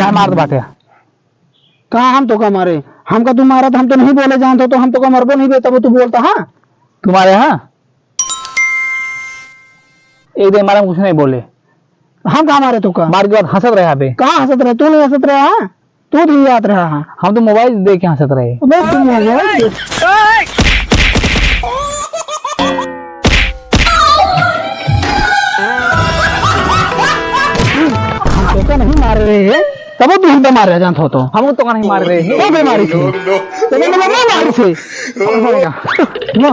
क्या मार बाटे कहा हम तो का मारे हमका तू मारा तो हम तो नहीं बोले जानते तो हम तो का मरबो नहीं देता वो तू बोलता हाँ तुम्हारे यहाँ एक दिन हमारा कुछ नहीं बोले, हम कहा मारे तो का मार के बाद हंसत रहे यहाँ पे। कहाँ हंसत रहे तू नहीं हंसत रहा हाँ तू नहीं याद रहा हाँ हम तो मोबाइल देख के हंसत रहे। बस तुम हो गए। हम तो का नहीं मार रहे हैं तब तू हम मार रहे जानते हो तो हम तो नहीं मार रहे हैं। वो बीमारी से तो बीमारी से नो